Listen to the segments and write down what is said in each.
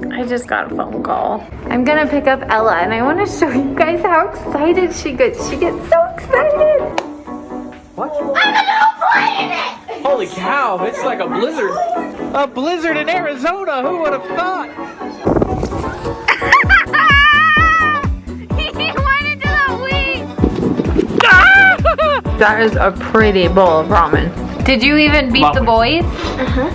I just got a phone call. I'm gonna pick up Ella and I want to show you guys how excited she gets. She gets so excited. What? I'm a little boy in it! Holy cow, it's like a blizzard. A blizzard in Arizona, who would have thought? He went into the weeds! That is a pretty bowl of ramen. Did you even beat the boys? Uh-huh.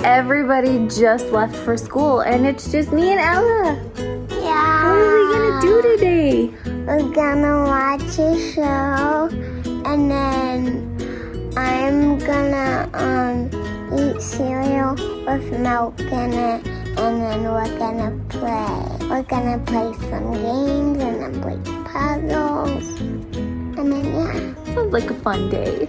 Everybody just left for school and it's just me and Ella. Yeah. What are we gonna do today? We're gonna watch a show and then I'm gonna eat cereal with milk in it and then we're gonna play. We're gonna play some games and then play puzzles. And then yeah. Sounds like a fun day.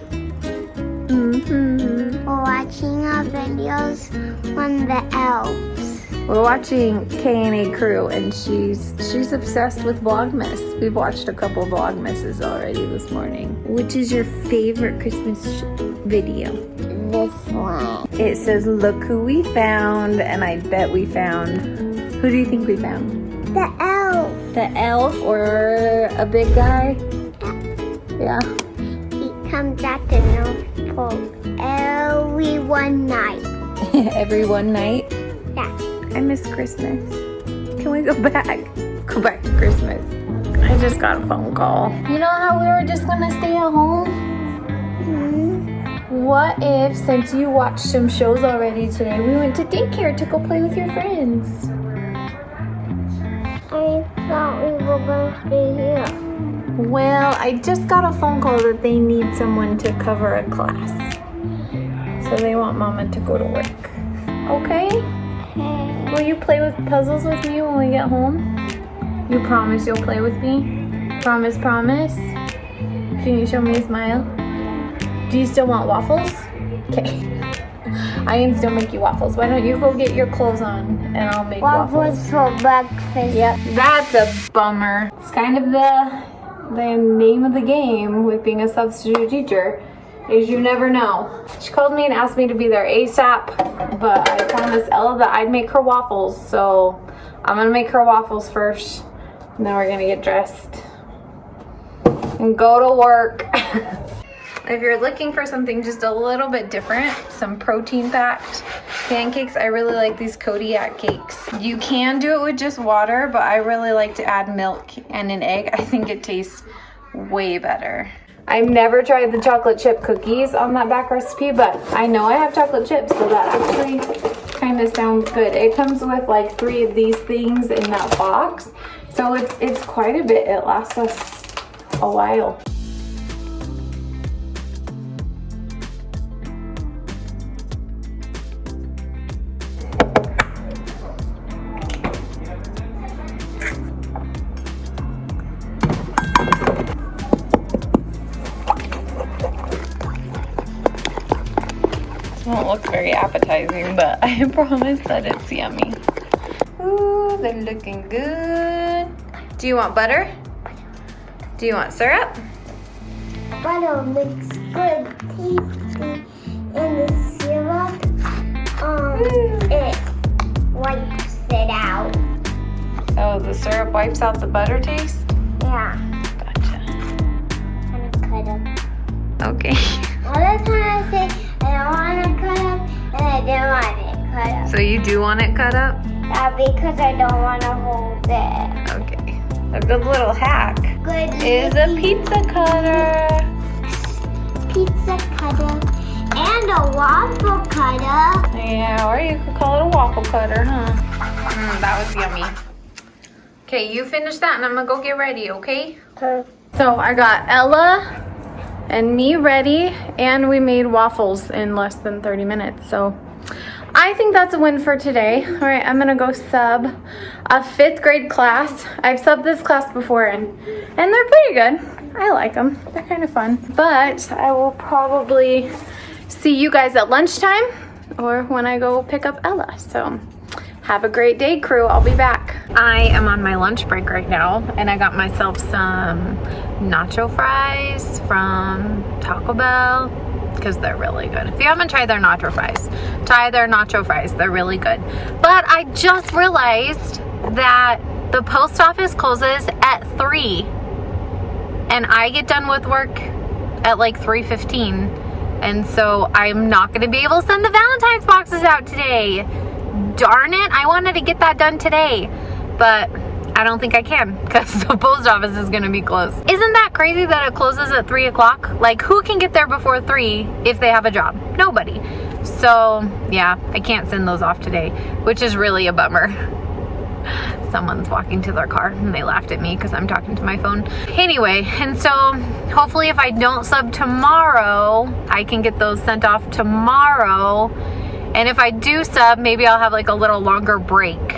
We're watching our videos from the elves. We're watching K&A Crew and she's obsessed with Vlogmas. We've watched a couple Vlogmases already this morning. Which is your favorite Christmas video? This one. It says, look who we found, and I bet we found, who do you think we found? The elf. The elf or a big guy? Yeah. He comes at the North Pole every one night. Every one night? Yeah. I miss Christmas. Can we go back? Go back to Christmas. I just got a phone call. You know how we were just gonna stay at home? What if, since you watched some shows already today, we went to daycare to go play with your friends? I thought we were going to stay here. Well, I just got a phone call that they need someone to cover a class. So they want Mama to go to work. Okay? Okay. Will you play with puzzles with me when we get home? You promise you'll play with me? Promise, promise? Can you show me a smile? Do you still want waffles? Okay. I can still make you waffles. Why don't you go get your clothes on and I'll make waffles. Waffles for breakfast. Yep, that's a bummer. It's kind of the name of the game with being a substitute teacher is you never know. She called me and asked me to be there ASAP, but I promised Ella that I'd make her waffles, so I'm gonna make her waffles first, and then we're gonna get dressed and go to work. If you're looking for something just a little bit different, some protein-packed pancakes, I really like these Kodiak cakes. You can do it with just water, but I really like to add milk and an egg. I think it tastes way better. I've never tried the chocolate chip cookies on that back recipe, but I know I have chocolate chips, so that actually kind of sounds good. It comes with like 3 of these things in that box, so it's quite a bit. It lasts us a while. Won't look very appetizing, but I promise that it's yummy. Ooh, they're looking good. Do you want butter? Do you want syrup? Butter makes good tasty, and the syrup, it wipes it out. Oh, the syrup wipes out the butter taste? Yeah. Gotcha. And cut up. Okay. All the time I say I don't want to cut up, and I don't want it cut up. So you do want it cut up? Yeah, because I don't want to hold it. Okay. A good little hack Good is a pizza cutter. Pizza cutter and a waffle cutter. Yeah, or you could call it a waffle cutter, huh? That was yummy. Okay, you finish that and I'm gonna go get ready, okay? Okay. So I got Ella and me ready, and we made waffles in less than 30 minutes. So I think that's a win for today. All right, I'm gonna go sub a 5th grade class. I've subbed this class before and they're pretty good. I like them. They're kind of fun. But I will probably see you guys at lunchtime or when I go pick up Ella. So have a great day, crew. I'll be back. I am on my lunch break right now and I got myself some nacho fries from Taco Bell because they're really good. If you haven't tried their nacho fries, try their nacho fries. They're really good. But I just realized that the post office closes at 3 and I get done with work at like 3:15, and so I'm not going to be able to send the Valentine's boxes out today. Darn it, I wanted to get that done today, but I don't think I can because the post office is going to be closed. Isn't that crazy that it closes at 3 o'clock? Like, who can get there before 3 if they have a job? Nobody. So yeah, I can't send those off today, which is really a bummer. Someone's walking to their car and they laughed at me because I'm talking to my phone. Anyway, and so hopefully if I don't sub tomorrow, I can get those sent off tomorrow. And if I do sub, maybe I'll have like a little longer break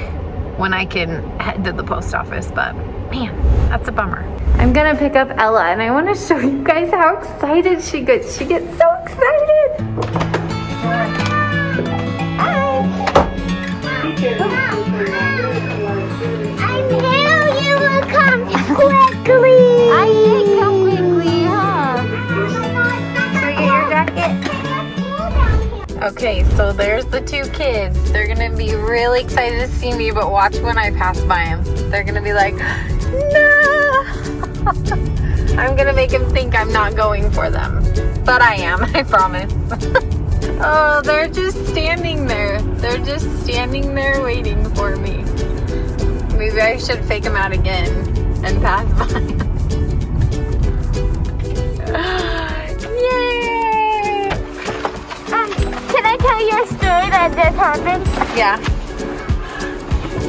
when I can head to the post office. But man, that's a bummer. I'm gonna pick up Ella and I want to show you guys how excited she gets. She gets so excited. Quickly! I did come quickly, huh? Can we get your jacket? Okay, so there's the 2 kids. They're gonna be really excited to see me, but watch when I pass by them. They're gonna be like, no! I'm gonna make them think I'm not going for them. But I am, I promise. Oh, they're just standing there. They're just standing there waiting for me. Maybe I should fake them out again and pass by. Yay! Can I tell you a story that just happened? Yeah.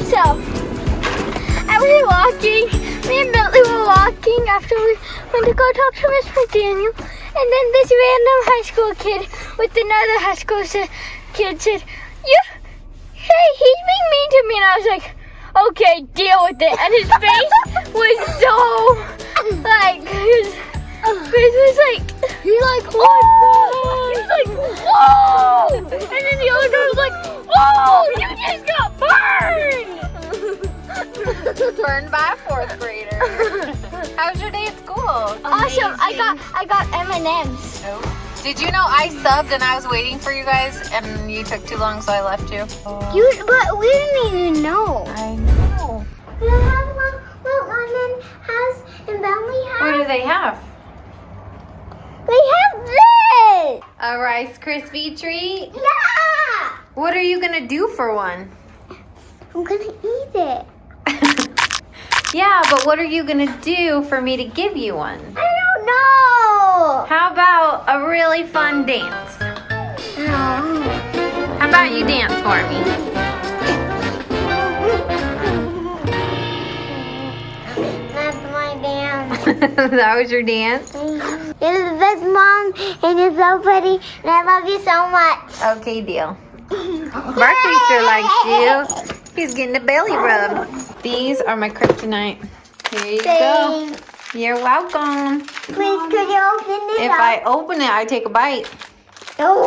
So, I was walking, me and Bentley were walking after we went to go talk to Miss McDaniel, and then this random high school kid with another high school kid said, hey, he's being mean to me, and I was like, okay, deal with it. And his face was so, like, his face was like, he's like, oh, he's like, whoa. And then the other guy was like, whoa, you just got burned. Burned by a 4th grader. How's your day at school? Awesome. I got M&Ms. Did you know I subbed and I was waiting for you guys and you took too long, so I left you? But we didn't even know. I know. We have what London has and Bentley has. What do they have? They have this. A Rice Krispie treat? Yeah. What are you gonna do for one? I'm gonna eat it. Yeah, but what are you gonna do for me to give you one? I don't know. How about a really fun dance? No. How about you dance for me? That's my dance. That was your dance? You're the best mom, and you're so pretty, and I love you so much. Okay, deal. Barkley sure likes you. He's getting a belly rub. These are my kryptonite. Here you go. You're welcome. Please, could you open it If up? I open it, I take a bite. Oh.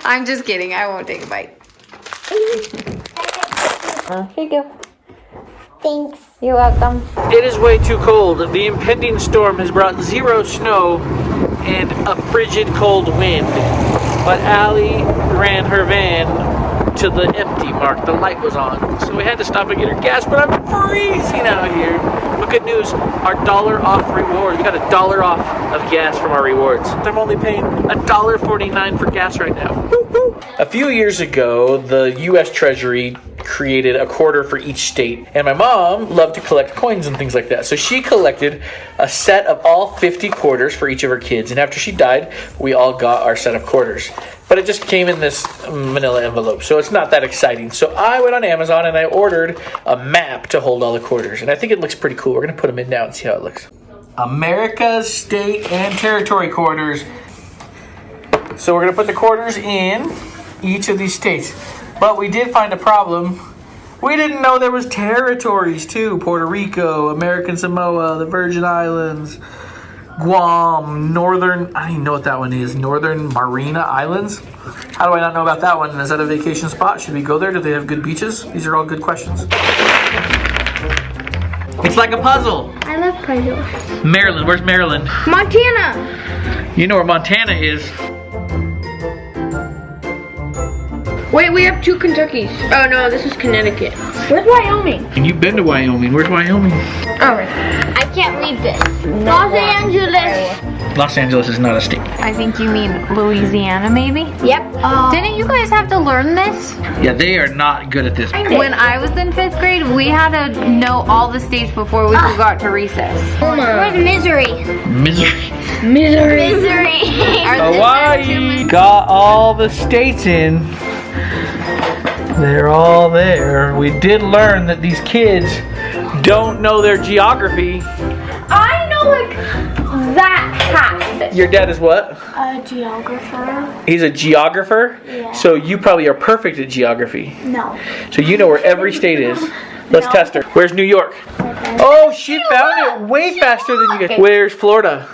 I'm just kidding. I won't take a bite. Here you go. Thanks. You're welcome. It is way too cold. The impending storm has brought 0 snow and a frigid cold wind. But Alli ran her van to the empty mark. The light was on. So we had to stop and get her gas, but I'm freezing out here. But good news, our $1 off reward. We got $1 off of gas from our rewards. I'm only paying $1.49 for gas right now. Woo-hoo. A few years ago, the U.S. Treasury created a quarter for each state. And my mom loved to collect coins and things like that. So she collected a set of all 50 quarters for each of her kids. And after she died, we all got our set of quarters. But it just came in this manila envelope, so it's not that exciting. So I went on Amazon and I ordered a map to hold all the quarters. And I think it looks pretty cool. We're going to put them in now and see how it looks. America's state and territory quarters. So we're gonna put the quarters in each of these states. But we did find a problem. We didn't know there was territories too. Puerto Rico, American Samoa, the Virgin Islands, Guam, Northern, I don't even know what that one is. Northern Marina Islands. How do I not know about that one? Is that a vacation spot? Should we go there? Do they have good beaches? These are all good questions. It's like a puzzle. I love puzzles. Maryland, where's Maryland? Montana. You know where Montana is. Wait, we have 2 Kentuckys. Oh no, this is Connecticut. Where's Wyoming? And you've been to Wyoming. Where's Wyoming? Alright. I can't read this. Los Angeles. Los Angeles is not a state. I think you mean Louisiana, maybe? Yep. Didn't you guys have to learn this? Yeah, they are not good at this. When I was in 5th grade, we had to know all the states before we got to recess. Where's Missouri? Misery. Missouri. Hawaii got all the states in. They're all there. We did learn that these kids don't know their geography. I know like that half. Your dad is what? A geographer. He's a geographer? Yeah. So you probably are perfect at geography. No. So you know where every state is. Let's test her. Where's New York? Oh, she found it way faster than you guys. Where's Florida?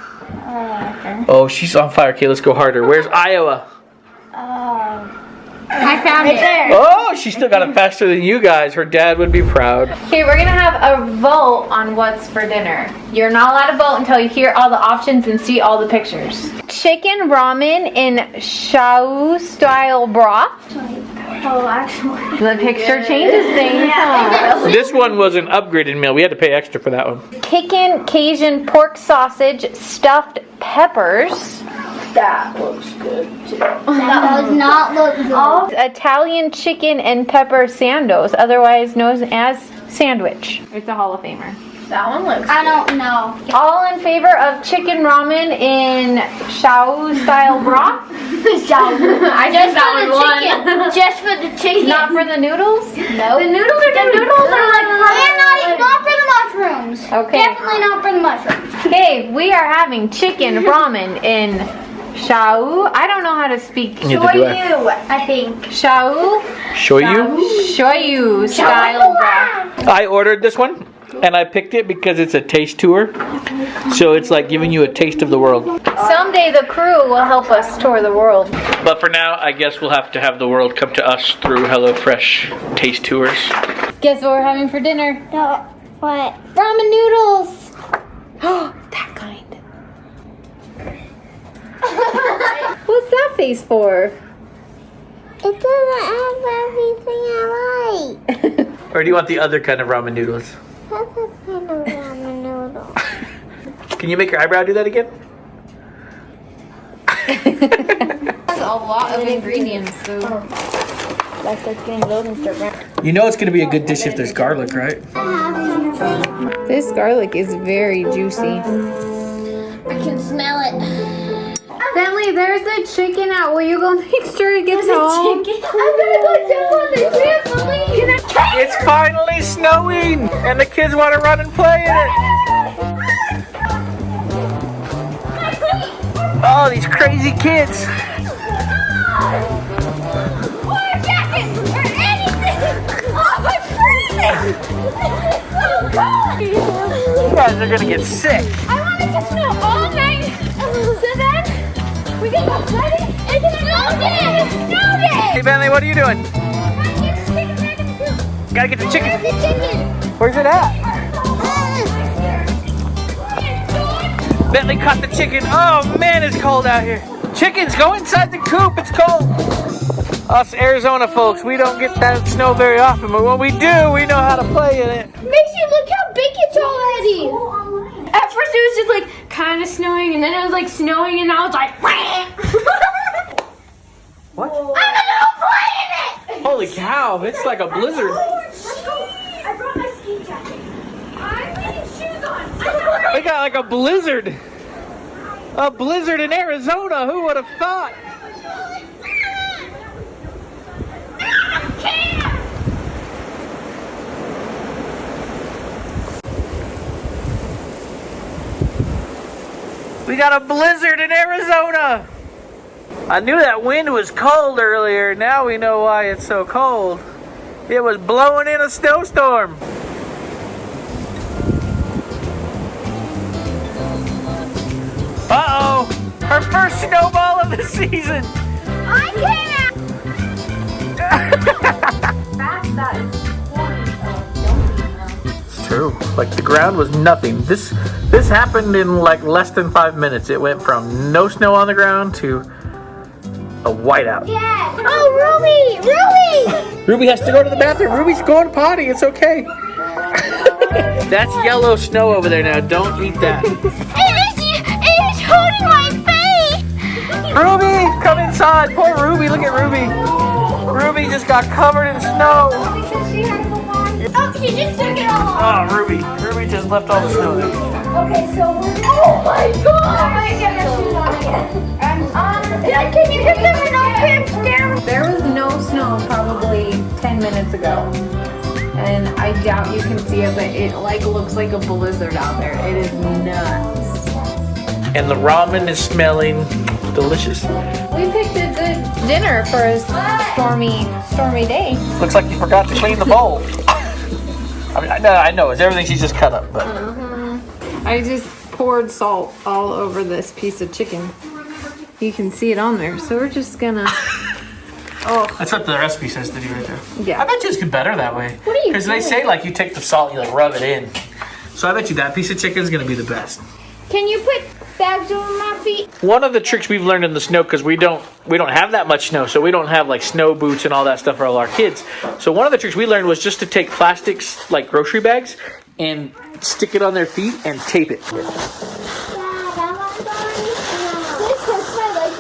Oh, she's on fire. Okay, let's go harder. Where's Iowa? I found it. There. Oh, she still got it faster than you guys. Her dad would be proud. Okay, we're gonna have a vote on what's for dinner. You're not allowed to vote until you hear all the options and see all the pictures. Chicken ramen in Shao style broth. Oh, actually. The picture changes things. Huh? This one was an upgraded meal. We had to pay extra for that one. Kickin' Cajun pork sausage, stuffed peppers. That looks good too. That does not look good. Italian chicken and pepper sandos, otherwise known as sandwich. It's a Hall of Famer. That one looks I don't know. All in favor of chicken ramen in Shao style broth? I just for the chicken. Just for the chicken. Not for the noodles? No. The noodles are like and not for the mushrooms. Okay. Definitely not for the mushrooms. Okay, we are having chicken ramen in Shao. I don't know how to speak. Neither do I. Shoyu, I think. Shao. Shoyu style broth. I ordered this one. And I picked it because it's a taste tour. So it's like giving you a taste of the world. Someday the crew will help us tour the world. But for now, I guess we'll have to have the world come to us through HelloFresh taste tours. Guess what we're having for dinner? No, what? Ramen noodles. Oh, that kind. What's that face for? It doesn't have everything I like. Or do you want the other kind of ramen noodles? That's a kind of ramen noodle. Can you make your eyebrow do that again? That's a lot of ingredients, so. That's getting low Instagram. You know it's going to be a good dish if there's garlic, right? This garlic is very juicy. I can smell it. Bentley, there's a chicken out. Will you go make sure it gets home? I'm gonna go jump on the trampoline. It's finally snowing, and the kids want to run and play in it. Oh, these crazy kids. Wear a jacket or anything. Oh, I'm freezing. It's so cold. You guys are going to get sick. I want it to snow all night. So then we can go sledding. It's snow day. It's snow day. Hey, Bentley, what are you doing? Gotta get the chicken. Where's the chicken? Where's it at? Bentley caught the chicken. Oh man, it's cold out here. Chickens, go inside the coop. It's cold. Us Arizona folks, we don't get that snow very often, but when we do, we know how to play in it. Macy, look how big it's already. At first it was just like kind of snowing, and then it was like snowing, and I was like, What? I'm gonna go play in it. Holy cow, it's like a blizzard. I brought my ski jacket. I'm putting shoes on. We got like a blizzard. A blizzard in Arizona. Who would have thought? We got a blizzard in Arizona. I knew that wind was cold earlier. Now we know why it's so cold. It was blowing in a snowstorm. Uh-oh! Her first snowball of the season! I can't! Fast that is 40. It's true. Like the ground was nothing. This happened in like less than 5 minutes. It went from no snow on the ground to a whiteout. Yes! Oh, Ruby! Ruby! Ruby has to go to the bathroom. Ruby's going potty. It's okay. That's yellow snow over there now. Don't eat that. It is holding my face! Ruby, come inside. Poor Ruby. Look at Ruby. Ruby just got covered in snow. Oh, she just took it all off. Oh, Ruby. Ruby just left all the snow there. Okay, so we're... Oh my god! I'm gonna get her shoes on again. Dad, can you get the snow pants down? There was no snow probably 10 minutes ago. And I doubt you can see it, but it like looks like a blizzard out there. It is nuts. And the ramen is smelling delicious. We picked a good dinner for a stormy day. Looks like you forgot to clean the bowl. I mean, I know. It's everything she's just cut up, but... I just poured salt all over this piece of chicken. You can see it on there. So we're just gonna... Oh. That's what the recipe says to do right there. Yeah. I bet you it's better that way. What are you Because they say like you take the salt, you like rub it in. So I bet you that piece of chicken is gonna be the best. Can you put bags over my feet? One of the tricks we've learned in the snow, because we don't have that much snow, so we don't have like snow boots and all that stuff for all our kids. So one of the tricks we learned was just to take plastics, like grocery bags, and stick it on their feet and tape it.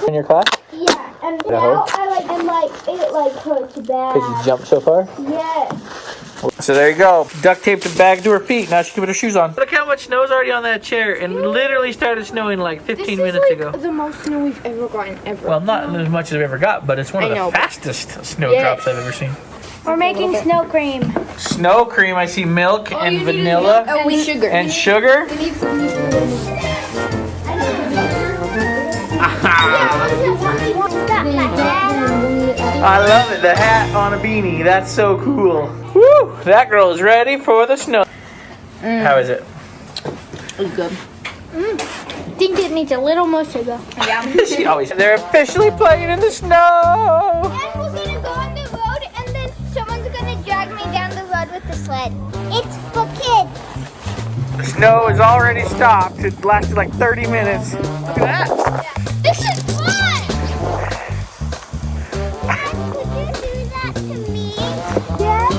In your class? Yeah, and That now hurt? it hurts bad. Because you jumped so far? Yes. So there you go. Duct taped the bag to her feet. Now she can put her shoes on. Look how much snow's already on that chair, and literally started snowing like 15 minutes ago. The most snow we've ever gotten ever. Well, not as much as I've ever got, but it's one of the fastest snowdrops I've ever seen. We're making snow cream. Snow cream. I see milk and vanilla And sugar. and sugar. I love it. The hat on a beanie. That's so cool. Woo! That girl is ready for the snow. How is it? It's good. Think it needs a little more sugar. Yeah. She always. They're officially playing in the snow. And we're gonna go on the road, and then someone's gonna drag me down the road with the sled. It's for kids. The snow is already stopped. It lasted like 30 minutes. Look at that. This is fun! Dad, could you do that to me? Yes.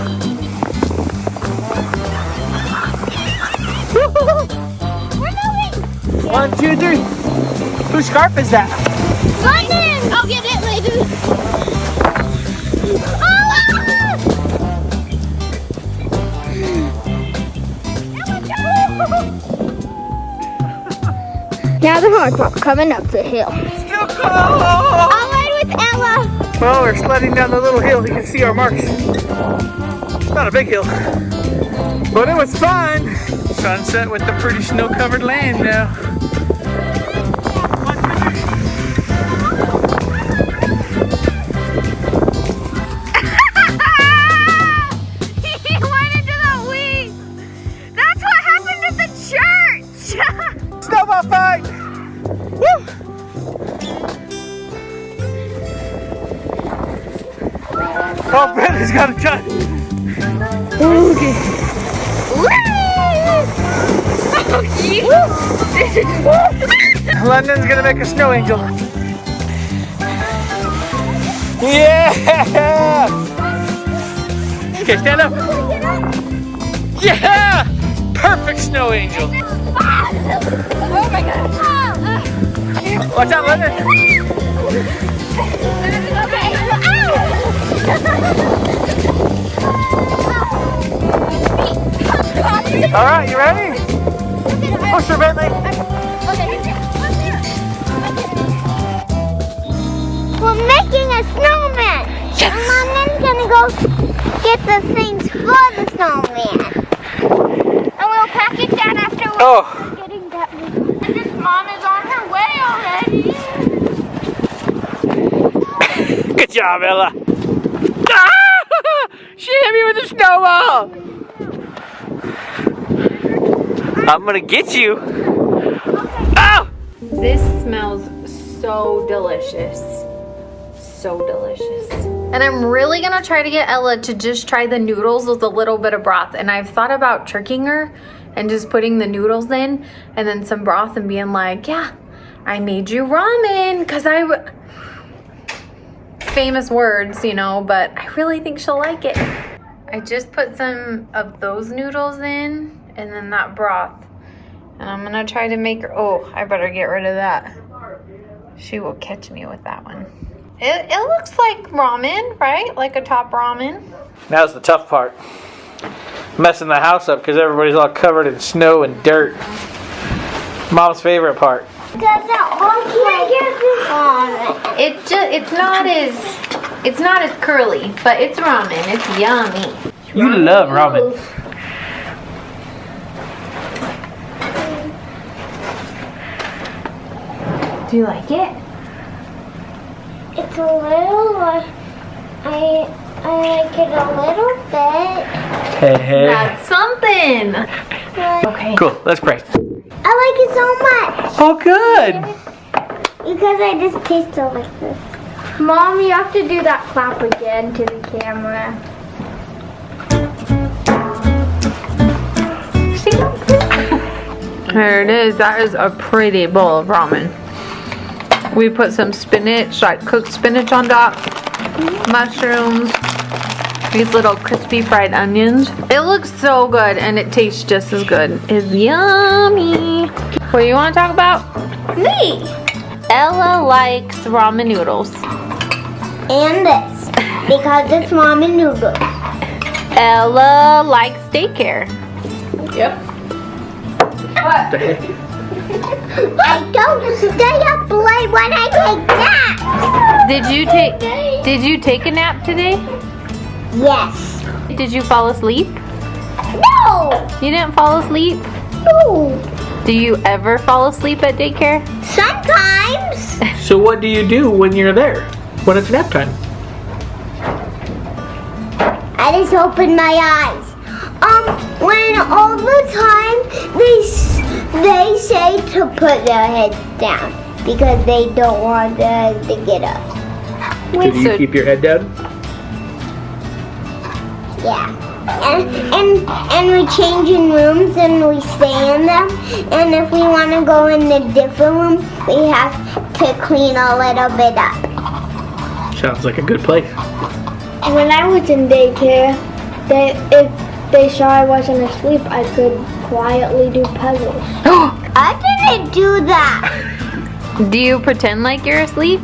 We're moving! 1, 2, 3. Whose scarf is that? London! I'll get it later. Oh! Now the hard part, coming up the hill. Still cold. I'll ride with Ella. Well, we're sledding down the little hill. You can see our marks. It's not a big hill, but it was fun. Sunset with the pretty snow-covered land now. He went into the weeds. That's what happened at the church. Snowball fight! Woo! Oh, Bentley's got a gun. Okay. London's gonna make a snow angel. Yeah! Okay, stand up. Yeah! Perfect snow angel. Oh my god. Watch out, London. Okay. All right, you ready? Push her, Bentley. We're making a snowman. Yes. And London's gonna go get the things for the snowman. And we'll pack it down after we're getting that. And this mom is on her way already. Good job, Ella. Ah! She hit me with a snowball. I'm gonna get you. Oh! This smells so delicious. So delicious. And I'm really gonna try to get Ella to just try the noodles with a little bit of broth. And I've thought about tricking her and just putting the noodles in and then some broth and being like, yeah, I made you ramen. Cause famous words, you know, but I really think she'll like it. I just put some of those noodles in and then that broth. And I'm gonna try to make her, oh, I better get rid of that. She will catch me with that one. It looks like ramen, right? Like a top ramen. Now's the tough part. Messing the house up because everybody's all covered in snow and dirt. Mom's favorite part. It's not as curly, but it's ramen. It's yummy. You love ramen. Do you like it? It's a little, I like it a little bit. Hey. That's something. But Okay. Cool, let's pray. I like it so much. Oh, good. Because I just taste it like this. Mom, you have to do that clap again to the camera. There it is. That is a pretty bowl of ramen. We put some spinach, like cooked spinach on top, mushrooms, these little crispy fried onions. It looks so good and it tastes just as good. It's yummy. What do you want to talk about? Me. Ella likes ramen noodles. And this. Because it's ramen noodles. Ella likes daycare. Yep. What? I don't stay up late when I take naps. Did you take a nap today? Yes. Did you fall asleep? No. You didn't fall asleep? No. Do you ever fall asleep at daycare? Sometimes. So what do you do when you're there? When it's nap time? I just open my eyes. When all the time they say to put their heads down because they don't want them to get up. So do you keep your head down? Yeah. And we change in rooms and we stay in them. And if we want to go in a different room, we have to clean a little bit up. Sounds like a good place. When I was in daycare, if they saw I wasn't asleep, I could quietly do puzzles. I didn't do that. Do you pretend like you're asleep?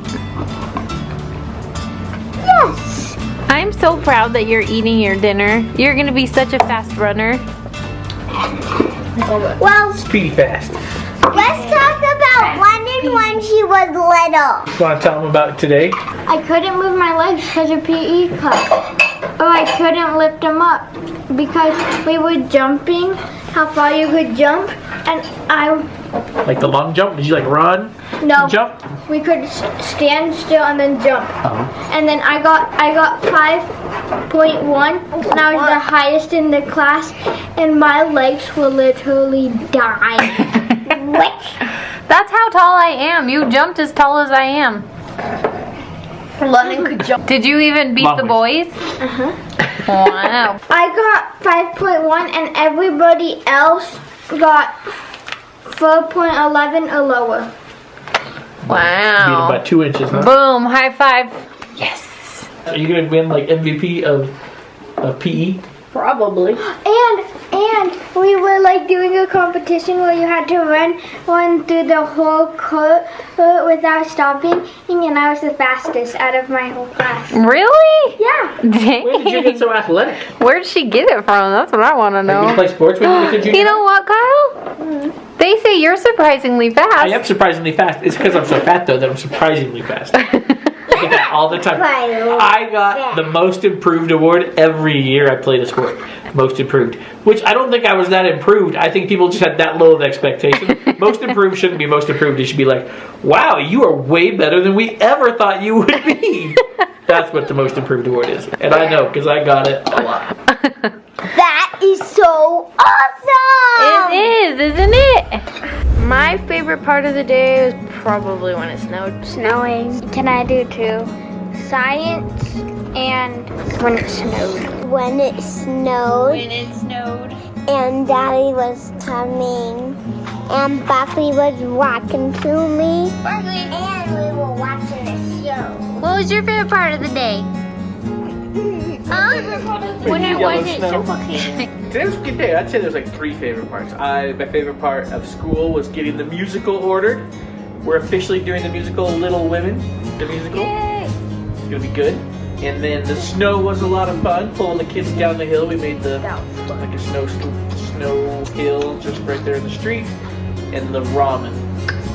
Yes. I'm so proud that you're eating your dinner. You're gonna be such a fast runner. Well, Speedy fast. let's talk about running when she was little. Want to tell them about today? I couldn't move my legs because of PE class. Or I couldn't lift them up because we were jumping, how far you could jump, and Like the long jump? Did you like run? no, Jump? we could stand still and then jump. Oh. And then I got 5.1 and I was the highest in the class and my legs were literally dying. That's how tall I am. You jumped as tall as I am. London could jump. Did you even beat the boys? Uh-huh. Wow. I got 5.1 and everybody else got 4.11 or lower. Beat Wow. about 2 inches, huh? Boom, high five. Yes. Are you going to win like MVP of PE? Probably. And we were like doing a competition where you had to run through the whole court without stopping, and I was the fastest out of my whole class. Really? Yeah. Dang. When did you get so athletic? Where'd she get it from? That's what I want to Did you know. play sports when you were a junior? You know what, Kyle? They say you're surprisingly fast. I am surprisingly fast. It's because I'm so fat though that I'm surprisingly fast. Yeah, get that all the time. I got the most improved award every year I played a sport. Most improved. Which I don't think I was that improved. I think people just had that low of expectation. Most improved shouldn't be most improved. It should be like, wow, you are way better than we ever thought you would be. That's what the most improved award is. And I know, because I got it a lot. That is so awesome! It is, isn't it? My favorite part of the day was probably when it snowed. Snowing. Can I do two? Science and when it snowed. When it snowed. When it snowed. And Daddy was coming. And Buckley was walking to me. Barkley. And we were watching a show. What was your favorite part of the day? When it wasn't suffocating. Today was a good day. I'd say there's like 3 favorite parts. My favorite part of school was getting the musical ordered. We're officially doing the musical Little Women. The musical. Yay. It's gonna be good. And then the snow was a lot of fun. Pulling the kids down the hill. We made like a snow hill just right there in the street. And the ramen.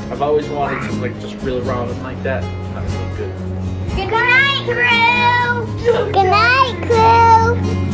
I've always wanted some like just real ramen like that. That was so good. Good night, crew! Good night, crew!